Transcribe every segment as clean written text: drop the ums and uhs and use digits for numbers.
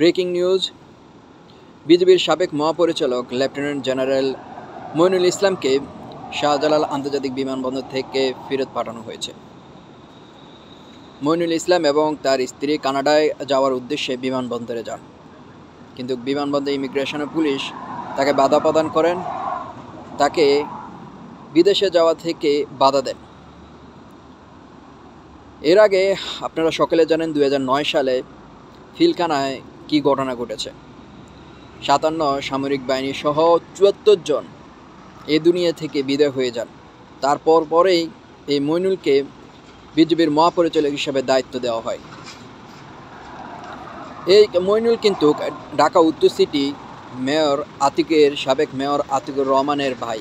Breaking news, বিজিবির সাবেক মহাপরিচালক লেফটেন্যান্ট জেনারেল মইনুল ইসলামকে শাহজালাল আন্তর্জাতিক বিমানবন্দর থেকে ফেরত পাঠানো হয়েছে। মইনুল ইসলাম এবং তার স্ত্রী কানাডায় যাওয়ার উদ্দেশ্যে বিমানবন্দরে যান, কিন্তু বিমানবন্দরে ইমিগ্রেশনের পুলিশ তাকে বাধা প্রদান করেন, তাকে বিদেশে যাওয়া থেকে বাধা দেন। এর আগে আপনারা সকলে জানেন 2009 সালে পিলখানায় কী ঘটনা ঘটেছে। 57 সামরিক বাহিনী সহ 74 জন এ দুনিয়া থেকে বিদায় হয়ে যান। তারপর পরেই এই মইনুলকে বিজিবির মহাপরিচালক হিসেবে দায়িত্ব দেওয়া হয়। এই মইনুল কিন্তু ঢাকা উত্তর সিটি মেয়র সাবেক মেয়র আতিকুর রহমানের ভাই।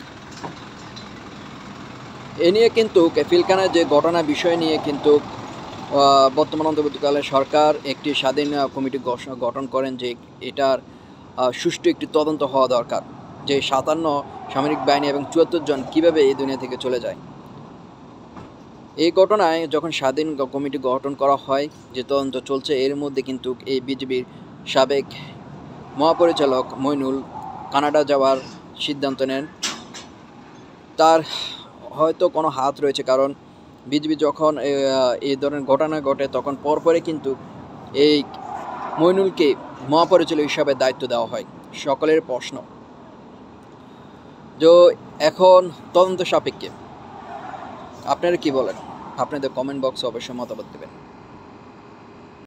এ নিয়ে কিন্তু পিলখানার যে ঘটনা বিষয় নিয়ে কিন্তু বর্তমান অন্তর্বর্তীকালীন সরকার একটি স্বাধীন কমিটি গঠন করেন যে এটার সুষ্ঠু একটি তদন্ত হওয়া দরকার, যে 57 সামরিক বাহিনী এবং 74 জন কীভাবে এই দুনিয়া থেকে চলে যায়। এই ঘটনায় যখন স্বাধীন কমিটি গঠন করা হয়, যে তদন্ত চলছে, এর মধ্যে কিন্তু এই বিজিবির সাবেক মহাপরিচালক মইনুল কানাডা যাওয়ার সিদ্ধান্ত নেন। তার হয়তো কোনো হাত রয়েছে, কারণ বিজিবি যখন এই ধরনের ঘটনা ঘটে তখন পরপরই কিন্তু এই মইনুলকে মহাপরিচালক হিসাবে দায়িত্ব দেওয়া হয়। সকলের প্রশ্ন যে এখন তদন্ত সাপেক্ষে আপনারা কি বলেন? আপনাদের কমেন্ট বক্সে অবশ্যই মতামত দেবেন।